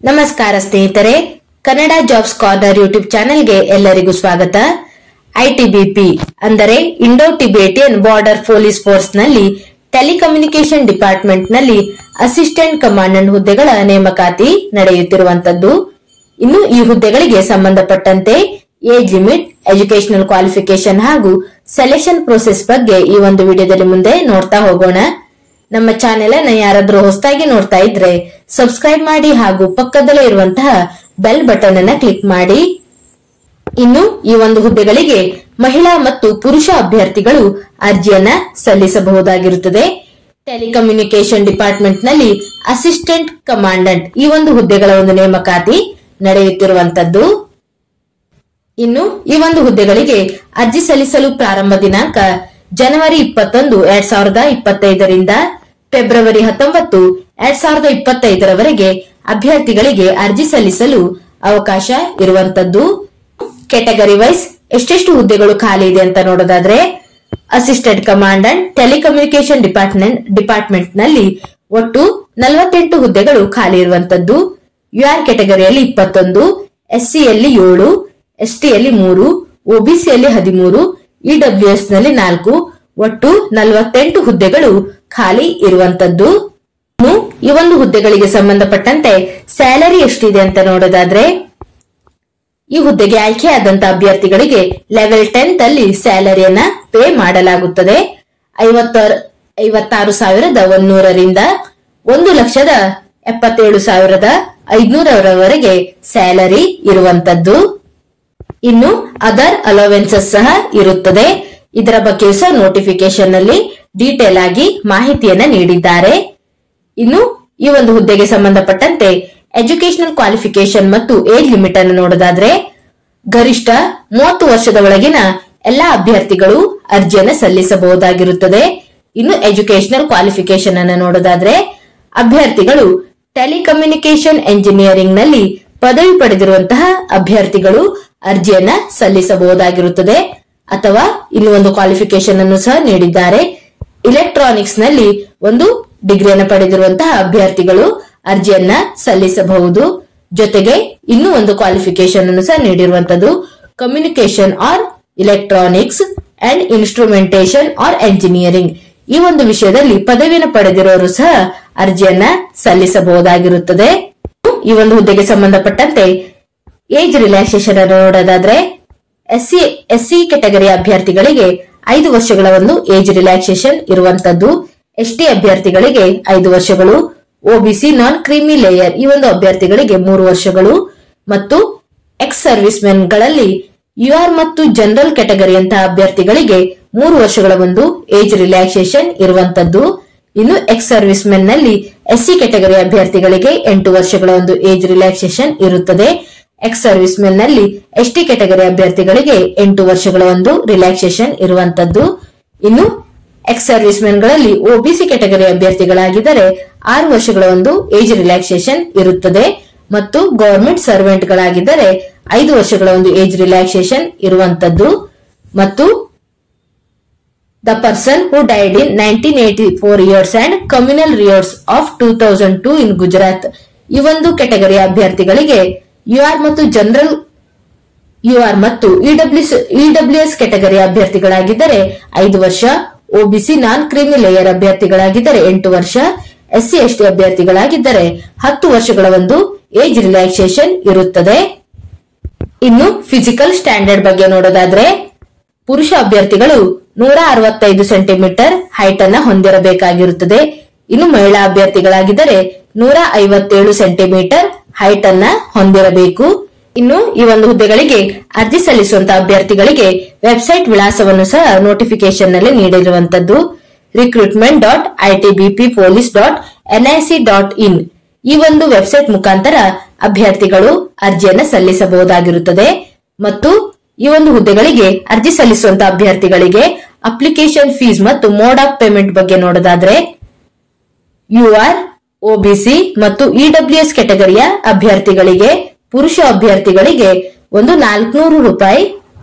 ನಮಸ್ಕಾರ ಸ್ನೇಹಿತರೆ, Kannada jobs corner YouTube ಚಾನೆಲ್ಗೆ ಎಲ್ಲರಿಗೂ ಸ್ವಾಗತ. ಐಟಿಬಿಪಿ ಅಂದರೆ Indo Tibetan border police force ನಲ್ಲಿ ಟೆಲಿಕಮ್ಯುನಿಕೇಶನ್ ಡಿಪಾರ್ಟ್ಮೆಂಟ್ ನಲ್ಲಿ ಅಸಿಸ್ಟೆಂಟ್ ಕಮಾಂಡೆಂಟ್ ಹುದ್ದೆಗಳ ನೇಮಕಾತಿ ನಡೆಯುತ್ತಿರುವಂತದ್ದು. ಇನ್ನು ಈ ಹುದ್ದೆಗಳಿಗೆ ಸಂಬಂಧಪಟ್ಟಂತೆ ಏಜ್ ಲಿಮಿಟ್, ಎಜುಕೇಶನಲ್ ಕ್ವಾಲಿಫಿಕೇಶನ್ ಹಾಗೂ ಸೆಲೆಕ್ಷನ್ ಪ್ರೋಸೆಸ್ ಬಗ್ಗೆ ಈ ಒಂದು ವಿಡಿಯೋದಲ್ಲಿ ಮುಂದೆ ನೋಡ್ತಾ ಹೋಗೋಣ. ನಮ್ಮ ಚಾನೆಲ್ ಅನ್ನು ಯಾರಾದ್ರೂ ಹೊಸದಾಗಿ ನೋಡ್ತಾ ಇದ್ರೆ ಸಬ್ಸ್ಕ್ರೈಬ್ ಮಾಡಿ ಹಾಗೂ ಪಕ್ಕದಲ್ಲೇ ಇರುವಂತಹ ಬೆಲ್ ಬಟನ್ ಅನ್ನ ಕ್ಲಿಕ್ ಮಾಡಿ. ಇನ್ನು ಈ ಒಂದು ಹುದ್ದೆಗಳಿಗೆ ಮಹಿಳಾ ಮತ್ತು ಪುರುಷ ಅಭ್ಯರ್ಥಿಗಳು ಅರ್ಜಿಯನ್ನ ಸಲ್ಲಿಸಬಹುದಾಗಿರುತ್ತದೆ. ಟೆಲಿಕಮ್ಯುನಿಕೇಶನ್ ಡಿಪಾರ್ಟ್ಮೆಂಟ್ ನಲ್ಲಿ ಅಸಿಸ್ಟೆಂಟ್ ಕಮಾಂಡೆಂಟ್ ಈ ಒಂದು ಹುದ್ದೆಗಳ ಒಂದು ನೇಮಕಾತಿ ನಡೆಯುತ್ತಿರುವಂತದ್ದು. ಇನ್ನು ಈ ಒಂದು ಹುದ್ದೆಗಳಿಗೆ ಅರ್ಜಿ ಸಲ್ಲಿಸಲು ಪ್ರಾರಂಭ ದಿನಾಂಕ ಜನವರಿ 21, 2025ರಿಂದ ಫೆಬ್ರವರಿ 19, 2025ರವರೆಗೆ ಅಭ್ಯರ್ಥಿಗಳಿಗೆ ಅರ್ಜಿ ಸಲ್ಲಿಸಲು ಅವಕಾಶ ಇರುವಂತದ್ದು. ಕೆಟಗರಿ ವೈಸ್ ಎಷ್ಟೆಷ್ಟು ಹುದ್ದೆಗಳು ಖಾಲಿ ಇದೆ ಅಂತ ನೋಡೋದಾದ್ರೆ, ಅಸಿಸ್ಟೆಂಟ್ ಕಮಾಂಡೆಂಟ್ ಟೆಲಿಕಮ್ಯುನಿಕೇಶನ್ ಡಿಪಾರ್ಟ್ಮೆಂಟ್ ನಲ್ಲಿ ಒಟ್ಟು 48 ಹುದ್ದೆಗಳು ಖಾಲಿ ಇರುವಂತದ್ದು. ಯುಆರ್ ಕೆಟಗರಿಯಲ್ಲಿ 21, ಎಸ್ಸಿಯಲ್ಲಿ 7, ಎಸ್ಟಿಯಲ್ಲಿ 3, ಒಬಿಸಿಯಲ್ಲಿ 13, ಇಡಬ್ಲ್ಯೂಎಸ್ ನಲ್ಲಿ 4, ಒಟ್ಟು 48 ಹುದ್ದೆಗಳು ಖಾಲಿ ಇರುವಂತದ್ದು. ಈ ಒಂದು ಹುದ್ದೆಗಳಿಗೆ ಸಂಬಂಧಪಟ್ಟಂತೆ ಸ್ಯಾಲರಿ ಎಷ್ಟಿದೆ ಅಂತ ನೋಡೋದಾದ್ರೆ, ಈ ಹುದ್ದೆಗೆ ಆಯ್ಕೆಯಾದಂತ ಅಭ್ಯರ್ಥಿಗಳಿಗೆ ಲೆವೆಲ್ 10 ಅಲ್ಲಿ ಸ್ಯಾಲರಿಯನ್ನ ಪೇ ಮಾಡಲಾಗುತ್ತದೆ. 56,100ರಿಂದ 1,77,500ರವರೆಗೆ ಸ್ಯಾಲರಿ ಇರುವಂತದ್ದು. ಇನ್ನು ಅದರ್ ಅಲೋವೆನ್ಸಸ್ ಸಹ ಇರುತ್ತದೆ. ಇದರ ಬಗ್ಗೆ ಸಹ ನೋಟಿಫಿಕೇಶನ್ ನಲ್ಲಿ ಡೀಟೇಲ್ ಆಗಿ ಮಾಹಿತಿಯನ್ನ ನೀಡಿದ್ದಾರೆ. ಇನ್ನು ಈ ಒಂದು ಹುದ್ದೆಗೆ ಸಂಬಂಧಪಟ್ಟಂತೆ ಎಜುಕೇಶನಲ್ ಕ್ವಾಲಿಫಿಕೇಶನ್ ಮತ್ತು ಏಜ್ ಲಿಮಿಟ್ ಅನ್ನು ನೋಡೋದಾದ್ರೆ, ಗರಿಷ್ಠ 30 ವರ್ಷದ ಒಳಗಿನ ಎಲ್ಲಾ ಅಭ್ಯರ್ಥಿಗಳು ಅರ್ಜಿಯನ್ನು ಸಲ್ಲಿಸಬಹುದಾಗಿರುತ್ತದೆ. ಇನ್ನು ಎಜುಕೇಶನಲ್ ಕ್ವಾಲಿಫಿಕೇಶನ್ ಅನ್ನು ನೋಡೋದಾದ್ರೆ, ಅಭ್ಯರ್ಥಿಗಳು ಟೆಲಿಕಮ್ಯುನಿಕೇಶನ್ ಎಂಜಿನಿಯರಿಂಗ್ ನಲ್ಲಿ ಪದವಿ ಪಡೆದಿರುವಂತಹ ಅಭ್ಯರ್ಥಿಗಳು ಅರ್ಜಿಯನ್ನ ಸಲ್ಲಿಸಬಹುದಾಗಿರುತ್ತದೆ. ಅಥವಾ ಇನ್ನು ಒಂದು ಕ್ವಾಲಿಫಿಕೇಶನ್ ಅನ್ನು ಸಹ ನೀಡಿದ್ದಾರೆ, ಇಲೆಕ್ಟ್ರಾನಿಕ್ಸ್ ನಲ್ಲಿ ಒಂದು ಡಿಗ್ರಿಯನ್ನು ಪಡೆದಿರುವಂತಹ ಅಭ್ಯರ್ಥಿಗಳು ಅರ್ಜಿಯನ್ನ ಸಲ್ಲಿಸಬಹುದು. ಜೊತೆಗೆ ಇನ್ನೂ ಒಂದು ಕ್ವಾಲಿಫಿಕೇಶನ್ ಅನ್ನು ಸಹ ನೀಡಿರುವಂತದ್ದು, communication or electronics and instrumentation or engineering ಈ ಒಂದು ವಿಷಯದಲ್ಲಿ ಪದವಿಯನ್ನು ಪಡೆದಿರೋರು ಸಹ ಅರ್ಜಿಯನ್ನ ಸಲ್ಲಿಸಬಹುದಾಗಿರುತ್ತದೆ. ಈ ಒಂದು ಹುದ್ದೆಗೆ ಸಂಬಂಧಪಟ್ಟಂತೆ ಏಜ್ ರಿಲ್ಯಾಕ್ಸೇಷನ್ ಅನ್ನು ನೋಡೋದಾದ್ರೆ, ಎಸ್ಸಿ ಕೆಟಗರಿ ಅಭ್ಯರ್ಥಿಗಳಿಗೆ 5 ವರ್ಷಗಳ ಒಂದು ಏಜ್ ರಿಲ್ಯಾಕ್ಸೇಷನ್ ಇರುವಂತದ್ದು. ಎಸ್ಟಿ ಅಭ್ಯರ್ಥಿಗಳಿಗೆ 5 ವರ್ಷಗಳು, ಒಬಿಸಿ ನಾನ್ ಕ್ರೀಮಿ ಲೇಯರ್ ಈ ಒಂದು ಅಭ್ಯರ್ಥಿಗಳಿಗೆ 3 ವರ್ಷಗಳು ಮತ್ತು ಎಕ್ಸ್ ಸರ್ವಿಸ್ ಮೆನ್ ಗಳಲ್ಲಿ ಯುಆರ್ ಮತ್ತು ಜನರಲ್ ಕೆಟಗರಿಯಂತಹ ಅಭ್ಯರ್ಥಿಗಳಿಗೆ 3 ವರ್ಷಗಳ ಒಂದು ಏಜ್ ರಿಲ್ಯಾಕ್ಸೇಷನ್ ಇರುವಂತದ್ದು. ಇನ್ನು ಎಕ್ಸ್ ಸರ್ವಿಸ್ ಮೆನ್ ನಲ್ಲಿ ಎಸ್ಸಿ ಕೆಟಗರಿ ಅಭ್ಯರ್ಥಿಗಳಿಗೆ 8 ವರ್ಷಗಳ ಒಂದು ಏಜ್ ರಿಲ್ಯಾಕ್ಸೇಷನ್ ಇರುತ್ತದೆ. ಎಕ್ಸ್ ಸರ್ವಿಸ್ ಮೆನ್ ನಲ್ಲಿ ಎಸ್ಟಿ ಕೆಟಗರಿ ಅಭ್ಯರ್ಥಿಗಳಿಗೆ 8 ವರ್ಷಗಳ ಒಂದು ರಿಲ್ಯಾಕ್ಸೇಷನ್ ಇರುವಂತದ್ದು. ಇನ್ನು ಎಕ್ಸ್ ಸರ್ವಿಸ್ ಮೆನ್ ಗಳಲ್ಲಿ ಒಬಿಸಿ ಕೆಟಗರಿ ಅಭ್ಯರ್ಥಿಗಳಾಗಿದ್ದರೆ 6 ವರ್ಷಗಳ ಒಂದು ಏಜ್ ರಿಲ್ಯಾಕ್ಸೇಷನ್ ಇರುತ್ತದೆ ಮತ್ತು ಗವರ್ಮೆಂಟ್ ಸರ್ವೆಂಟ್ ಗಳಾಗಿದ್ದರೆ 5 ವರ್ಷಗಳ ಒಂದು ಏಜ್ ರಿಲ್ಯಾಕ್ಸೇಷನ್ ಇರುವಂತದ್ದು. ಮತ್ತು the person who died in 1984 years and communal riots of 2002 in Gujarat ಈ ಒಂದು ಕೆಟಗರಿ ಅಭ್ಯರ್ಥಿಗಳಿಗೆ ಯುಆರ್ ಮತ್ತು ಜನರಲ್ ಯುಆರ್ ಮತ್ತು ಇಡಬ್ಲ್ಯೂಎಸ್ ಕೆಟಗರಿ ಅಭ್ಯರ್ಥಿಗಳಾಗಿದ್ದರೆ 5 ವರ್ಷ, ಒಬಿಸಿ ನಾನ್ ಕ್ರೀಮಿ ಲೇಯರ್ ಅಭ್ಯರ್ಥಿಗಳಾಗಿದ್ದರೆ 8 ವರ್ಷ, ಎಸ್ಸಿ ಎಸ್ಟಿ ಅಭ್ಯರ್ಥಿಗಳಾಗಿದ್ದರೆ 10 ವರ್ಷಗಳ ಒಂದು ಏಜ್ ರಿಲ್ಯಾಕ್ಸೇಷನ್ ಇರುತ್ತದೆ. ಇನ್ನು ಫಿಸಿಕಲ್ ಸ್ಟ್ಯಾಂಡರ್ಡ್ ಬಗ್ಗೆ ನೋಡೋದಾದ್ರೆ, ಪುರುಷ ಅಭ್ಯರ್ಥಿಗಳು 165 ಸೆಂಟಿಮೀಟರ್ ಹೈಟ್ ಅನ್ನ ಹೊಂದಿರಬೇಕಾಗಿರುತ್ತದೆ. ಇನ್ನು ಮಹಿಳಾ ಅಭ್ಯರ್ಥಿಗಳಾಗಿದ್ದರೆ 157 ಸೆಂಟಿಮೀಟರ್ ಹೈಟ್ ಅನ್ನ ಹೊಂದಿರಬೇಕು. ಇನ್ನು ಈ ಒಂದು ಹುದ್ದೆಗಳಿಗೆ ಅರ್ಜಿ ಸಲ್ಲಿಸುವಂತಹ ಅಭ್ಯರ್ಥಿಗಳಿಗೆ ವೆಬ್ಸೈಟ್ ವಿಳಾಸವನ್ನು ಸಹ ನೋಟಿಫಿಕೇಶನ್ ನಲ್ಲಿ ನೀಡಿರುವಂತದ್ದು, recruitment.itbppolice.nic.in ಈ ಒಂದು ವೆಬ್ಸೈಟ್ ಮುಖಾಂತರ ಅಭ್ಯರ್ಥಿಗಳು ಅರ್ಜಿಯನ್ನು ಸಲ್ಲಿಸಬಹುದಾಗಿರುತ್ತದೆ. ಮತ್ತು ಈ ಒಂದು ಹುದ್ದೆಗಳಿಗೆ ಅರ್ಜಿ ಸಲ್ಲಿಸುವಂತಹ ಅಭ್ಯರ್ಥಿಗಳಿಗೆ ಅಪ್ಲಿಕೇಶನ್ ಫೀಸ್ ಮತ್ತು ಮೋಡ್ ಆಫ್ ಪೇಮೆಂಟ್ ಬಗ್ಗೆ ನೋಡೋದಾದ್ರೆ, ಯುಆರ್, ಒಬಿಸಿ ಮತ್ತು ಇಡಬ್ಲ್ಯೂಎಸ್ ಕೆಟಗರಿಯ ಅಭ್ಯರ್ಥಿಗಳಿಗೆ, ಪುರುಷ ಅಭ್ಯರ್ಥಿಗಳಿಗೆ ಒಂದು 400 ರೂಪಾಯಿ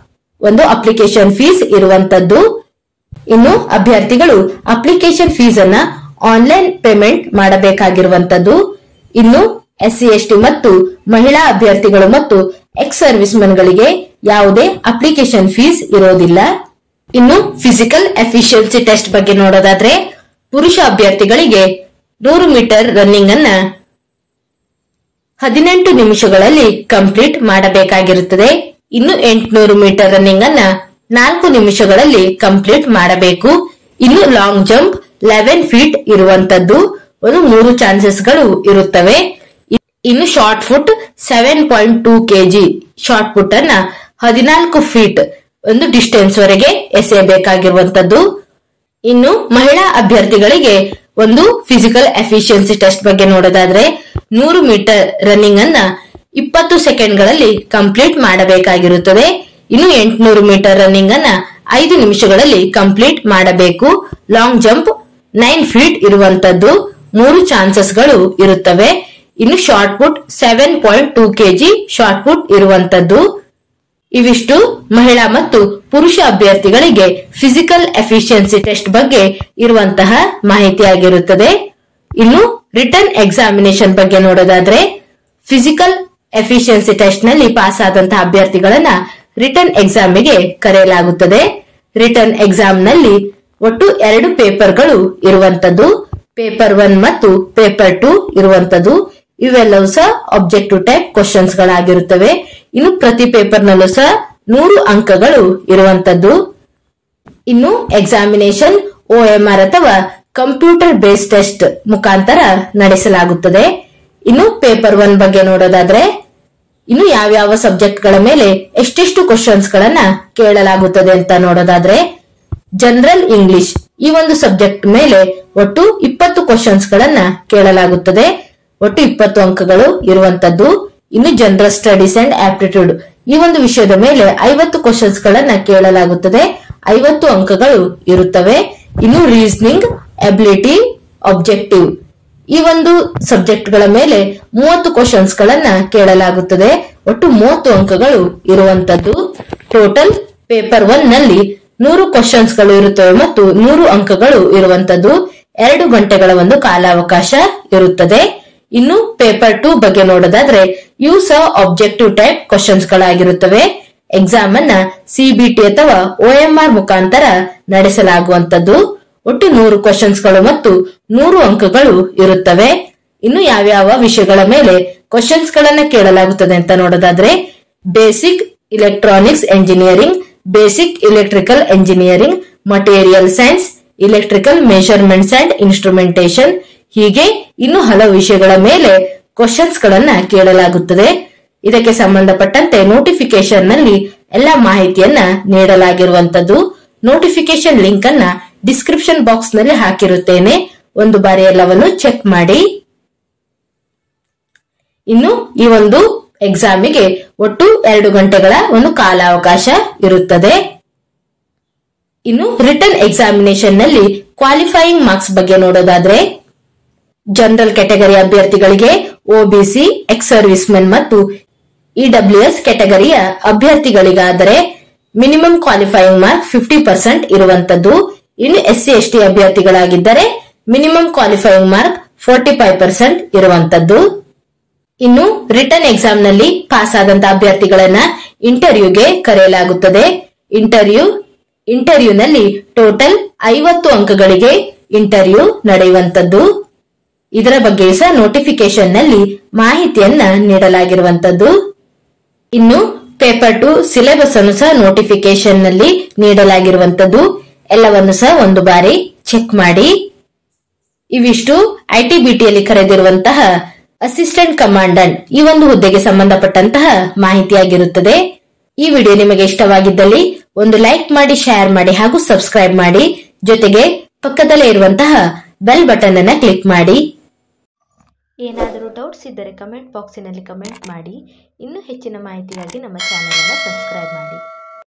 ಒಂದು ಅಪ್ಲಿಕೇಶನ್ ಫೀಸ್ ಇರುವಂತದ್ದು. ಇನ್ನು ಅಭ್ಯರ್ಥಿಗಳು ಅಪ್ಲಿಕೇಶನ್ ಫೀಸ್ ಅನ್ನ ಆನ್ಲೈನ್ ಪೇಮೆಂಟ್ ಮಾಡಬೇಕಾಗಿರುವಂತದ್ದು. ಇನ್ನು SC/ST ಮತ್ತು ಮಹಿಳಾ ಅಭ್ಯರ್ಥಿಗಳು ಮತ್ತು ಎಕ್ಸ್ ಸರ್ವಿಸ್ ಮೆನ್ ಗಳಿಗೆ ಯಾವುದೇ ಅಪ್ಲಿಕೇಶನ್ ಫೀಸ್ ಇರೋದಿಲ್ಲ. ಇನ್ನು ಫಿಸಿಕಲ್ ಎಫಿಷಿಯನ್ಸಿ ಟೆಸ್ಟ್ ಬಗ್ಗೆ ನೋಡೋದಾದ್ರೆ ಪುರುಷ ಅಭ್ಯರ್ಥಿಗಳಿಗೆ 100 ಮೀಟರ್ ರನ್ನಿಂಗ್ ಅನ್ನ 18 ನಿಮಿಷಗಳಲ್ಲಿ ಕಂಪ್ಲೀಟ್ ಮಾಡಬೇಕಾಗಿರುತ್ತದೆ. ಇನ್ನು 800 ಮೀಟರ್ ರನ್ನಿಂಗ್ ಅನ್ನ 4 ನಿಮಿಷಗಳಲ್ಲಿ ಕಂಪ್ಲೀಟ್ ಮಾಡಬೇಕು. ಇನ್ನು ಲಾಂಗ್ ಜಂಪ್ 11 ಫೀಟ್ ಇರುವಂತದ್ದು ಒಂದು 3 ಚಾನ್ಸಸ್ಗಳು ಇರುತ್ತವೆ. ಇನ್ನು short foot 7.2 kg short foot ಅನ್ನ 14 ಫೀಟ್ ಒಂದು ಡಿಸ್ಟೆನ್ಸ್ ವರೆಗೆ ಎಸೆಯಬೇಕಾಗಿರುವಂತದ್ದು. ಇನ್ನು ಮಹಿಳಾ ಅಭ್ಯರ್ಥಿಗಳಿಗೆ ಒಂದು ಫಿಸಿಕಲ್ ಎಫಿಷಿಯನ್ಸಿ ಟೆಸ್ಟ್ ಬಗ್ಗೆ ನೋಡೋದಾದ್ರೆ 100 ಮೀಟರ್ ರನ್ನಿಂಗ್ ಅನ್ನ 20 ಸೆಕೆಂಡ್ಗಳಲ್ಲಿ ಕಂಪ್ಲೀಟ್ ಮಾಡಬೇಕಾಗಿರುತ್ತದೆ. ಇನ್ನು 800 ಮೀಟರ್ ರನ್ನಿಂಗ್ ಅನ್ನ 5 ನಿಮಿಷಗಳಲ್ಲಿ ಕಂಪ್ಲೀಟ್ ಮಾಡಬೇಕು. ಲಾಂಗ್ ಜಂಪ್ 9 ಫೀಟ್ ಇರುವಂತದ್ದು 3 ಚಾನ್ಸಸ್ಗಳು ಇರುತ್ತವೆ. ಇನ್ನು shot put 7.2 kg shot put ಇರುವಂತದ್ದು. ಇವಿಷ್ಟು ಮಹಿಳಾ ಮತ್ತು ಪುರುಷ ಅಭ್ಯರ್ಥಿಗಳಿಗೆ ಫಿಸಿಕಲ್ ಎಫಿಷಿಯನ್ಸಿ ಟೆಸ್ಟ್ ಬಗ್ಗೆ ಇರುವಂತಹ ಮಾಹಿತಿಯಾಗಿರುತ್ತದೆ. ಇನ್ನು ರಿಟರ್ನ್ ಎಕ್ಸಾಮಿನೇಷನ್ ಬಗ್ಗೆ ನೋಡೋದಾದ್ರೆ ಫಿಸಿಕಲ್ ಎಫಿಷಿಯನ್ಸಿ ಟೆಸ್ಟ್ ನಲ್ಲಿ ಪಾಸ್ ಆದಂತಹ ಅಭ್ಯರ್ಥಿಗಳನ್ನ ರಿಟರ್ನ್ ಎಕ್ಸಾಮಿಗೆ ಕರೆಯಲಾಗುತ್ತದೆ. ರಿಟರ್ನ್ ಎಕ್ಸಾಮ್ ನಲ್ಲಿ ಒಟ್ಟು 2 ಪೇಪರ್ಗಳು ಇರುವಂತದ್ದು. ಪೇಪರ್ 1 ಮತ್ತು ಪೇಪರ್ 2 ಇರುವಂತದ್ದು. ಇವೆಲ್ಲವೂ ಸಹ ಆಬ್ಜೆಕ್ಟಿವ್ ಟೈಪ್ ಕ್ವಶನ್ಸ್ ಗಳಾಗಿರುತ್ತವೆ. ಇನ್ನು ಪ್ರತಿ ಪೇಪರ್ ನಲ್ಲೂ ಸಹ 100 ಅಂಕಗಳು ಇರುವಂತದ್ದು. ಇನ್ನು ಎಕ್ಸಾಮಿನೇಷನ್ OMR ಅಥವಾ ಕಂಪ್ಯೂಟರ್ ಬೇಸ್ಡ್ ಟೆಸ್ಟ್ ಮುಖಾಂತರ ನಡೆಸಲಾಗುತ್ತದೆ. ಇನ್ನು ಪೇಪರ್ 1 ಬಗ್ಗೆ ನೋಡೋದಾದ್ರೆ ಇನ್ನು ಯಾವ್ಯಾವ ಸಬ್ಜೆಕ್ಟ್ ಗಳ ಮೇಲೆ ಎಷ್ಟೆಷ್ಟು ಕ್ವಶನ್ಸ್ ಗಳನ್ನ ಕೇಳಲಾಗುತ್ತದೆ ಅಂತ ನೋಡೋದಾದ್ರೆ ಜನರಲ್ ಇಂಗ್ಲಿಷ್ ಈ ಒಂದು ಸಬ್ಜೆಕ್ಟ್ ಮೇಲೆ ಒಟ್ಟು 20 ಕ್ವಶನ್ಸ್ ಗಳನ್ನ ಕೇಳಲಾಗುತ್ತದೆ. ಒಟ್ಟು 20 ಅಂಕಗಳು ಇರುವಂತದ್ದು. ಇನ್ನು ಜನರಲ್ ಸ್ಟಡೀಸ್ ಅಂಡ್ ಆಪ್ಟಿಟ್ಯೂಡ್ ಈ ಒಂದು ವಿಷಯದ ಮೇಲೆ 50 ಕ್ವಶನ್ಸ್ ಗಳನ್ನ ಕೇಳಲಾಗುತ್ತದೆ. 50 ಅಂಕಗಳು ಇರುತ್ತವೆ. ಇನ್ನು ರೀಸನಿಂಗ್, ಎಬಿಲಿಟಿ, ಆಬ್ಜೆಕ್ಟಿವ್ ಈ ಒಂದು ಸಬ್ಜೆಕ್ಟ್ ಗಳ ಮೇಲೆ 30 ಕ್ವಶನ್ಸ್ ಗಳನ್ನ ಕೇಳಲಾಗುತ್ತದೆ. ಒಟ್ಟು 30 ಅಂಕಗಳು ಇರುವಂತದ್ದು. ಟೋಟಲ್ ಪೇಪರ್ 1 ನಲ್ಲಿ 100 ಕ್ವಶನ್ಸ್ ಗಳು ಇರುತ್ತವೆ ಮತ್ತು 100 ಅಂಕಗಳು ಇರುವಂತದ್ದು. 2 ಗಂಟೆಗಳ ಒಂದು ಕಾಲಾವಕಾಶ ಇರುತ್ತದೆ. ಇನ್ನು ಪೇಪರ್ 2 ಬಗ್ಗೆ ನೋಡೋದಾದ್ರೆ ಇವು ಸಹ ಆಬ್ಜೆಕ್ಟಿವ್ ಟೈಪ್ ಕ್ವಶನ್ಸ್ ಗಳಾಗಿರುತ್ತವೆ. ಎಕ್ಸಾಮ್ ಅನ್ನ CBT ಅಥವಾ OMR ಮುಖಾಂತರ ನಡೆಸಲಾಗುವಂತದ್ದು. ಒಟ್ಟು 100 ಕ್ವಶನ್ಸ್ ಗಳು ಮತ್ತು 100 ಅಂಕಗಳು ಇರುತ್ತವೆ. ಇನ್ನು ಯಾವ್ಯಾವ ವಿಷಯಗಳ ಮೇಲೆ ಕ್ವಶನ್ಸ್ ಗಳನ್ನ ಕೇಳಲಾಗುತ್ತದೆ ಅಂತ ನೋಡೋದಾದ್ರೆ basic electronics engineering, basic electrical engineering, material science, electrical measurements and instrumentation ಹೀಗೆ ಇನ್ನು ಹಲವು ವಿಷಯಗಳ ಮೇಲೆ ಕ್ವಶನ್ಸ್ ಗಳನ್ನ ಕೇಳಲಾಗುತ್ತದೆ. ಇದಕ್ಕೆ ಸಂಬಂಧಪಟ್ಟಂತೆ ನೋಟಿಫಿಕೇಶನ್ ನಲ್ಲಿ ಎಲ್ಲಾ ಮಾಹಿತಿಯನ್ನ ನೀಡಲಾಗಿರುವಂತದ್ದು. ನೋಟಿಫಿಕೇಶನ್ ಲಿಂಕ್ ಅನ್ನ ಡಿಸ್ಕ್ರಿಪ್ಷನ್ ಬಾಕ್ಸ್ ನಲ್ಲಿ ಹಾಕಿರುತ್ತೇನೆ. ಒಂದು ಬಾರಿ ಎಲ್ಲವನ್ನು ಚೆಕ್ ಮಾಡಿ. ಇನ್ನು ಈ ಒಂದು ಎಕ್ಸಾಮಿಗೆ ಒಟ್ಟು 2 ಗಂಟೆಗಳ ಒಂದು ಕಾಲಾವಕಾಶ ಇರುತ್ತದೆ. ಇನ್ನು ರಿಟರ್ನ್ ಎಕ್ಸಾಮಿನೇಷನ್ ನಲ್ಲಿ ಕ್ವಾಲಿಫೈಯಿಂಗ್ ಮಾರ್ಕ್ಸ್ ಬಗ್ಗೆ ನೋಡೋದಾದ್ರೆ ಜನರಲ್ ಕ್ಯಾಟಗರಿ ಅಭ್ಯರ್ಥಿಗಳಿಗೆ OBC, ಎಕ್ಸ್ ಸರ್ವಿಸ್ ಮೆನ್ ಮತ್ತು EWS ಕ್ಯಾಟಗರಿಯ ಅಭ್ಯರ್ಥಿಗಳಿಗಾದರೆ ಮಿನಿಮಮ್ ಕ್ವಾಲಿಫೈಯಿಂಗ್ ಮಾರ್ಕ್ 50% ಇರುವಂತದ್ದು. ಇನ್ನು SC/ST ಅಭ್ಯರ್ಥಿಗಳಾಗಿದ್ದರೆ ಮಿನಿಮಮ್ ಕ್ವಾಲಿಫೈಯಿಂಗ್ ಮಾರ್ಕ್ 45% ಇರುವಂತದ್ದು. ಇನ್ನು ರಿಟರ್ನ್ ಎಕ್ಸಾಮ್ ನಲ್ಲಿ ಪಾಸ್ ಆದಂತಹ ಅಭ್ಯರ್ಥಿಗಳನ್ನ ಇಂಟರ್ವ್ಯೂಗೆ ಕರೆಯಲಾಗುತ್ತದೆ. ಇಂಟರ್ವ್ಯೂನಲ್ಲಿ ಟೋಟಲ್ 50 ಅಂಕಗಳಿಗೆ ಇಂಟರ್ವ್ಯೂ ನಡೆಯುವಂತದ್ದು. ಇದರ ಬಗ್ಗೆ ಸಹ ನೋಟಿಫಿಕೇಶನ್ ನಲ್ಲಿ ಮಾಹಿತಿಯನ್ನ ನೀಡಲಾಗಿರುವಂತದ್ದು. ಇನ್ನು ಪೇಪರ್ 2 ಸಿಲೆಬಸ್ ಅನ್ನು ಸಹ ನೋಟಿಫಿಕೇಶನ್ ನಲ್ಲಿ ನೀಡಲಾಗಿರುವಂತದ್ದು. ಎಲ್ಲವನ್ನು ಸಹ ಒಂದು ಬಾರಿ ಚೆಕ್ ಮಾಡಿ. ಇವಿಷ್ಟು ITBTಯಲ್ಲಿ ಕರೆದಿರುವಂತಹ ಅಸಿಸ್ಟೆಂಟ್ ಕಮಾಂಡೆಂಟ್ ಈ ಒಂದು ಹುದ್ದೆಗೆ ಸಂಬಂಧಪಟ್ಟಂತಹ ಮಾಹಿತಿಯಾಗಿರುತ್ತದೆ. ಈ ವಿಡಿಯೋ ನಿಮಗೆ ಇಷ್ಟವಾಗಿದ್ದಲ್ಲಿ ಒಂದು ಲೈಕ್ ಮಾಡಿ, ಶೇರ್ ಮಾಡಿ ಹಾಗೂ ಸಬ್ಸ್ಕ್ರೈಬ್ ಮಾಡಿ. ಜೊತೆಗೆ ಪಕ್ಕದಲ್ಲೇ ಇರುವಂತಹ ಬೆಲ್ ಬಟನ್ ಅನ್ನ ಕ್ಲಿಕ್ ಮಾಡಿ. ಏನಾದರೂ ಡೌಟ್ಸ್ ಇದ್ದರೆ ಕಮೆಂಟ್ ಬಾಕ್ಸಿನಲ್ಲಿ ಕಮೆಂಟ್ ಮಾಡಿ. ಇನ್ನೂ ಹೆಚ್ಚಿನ ಮಾಹಿತಿಗಾಗಿ ನಮ್ಮ ಚಾನೆಲ್ ಅನ್ನು ಸಬ್ಸ್ಕ್ರೈಬ್ ಮಾಡಿ.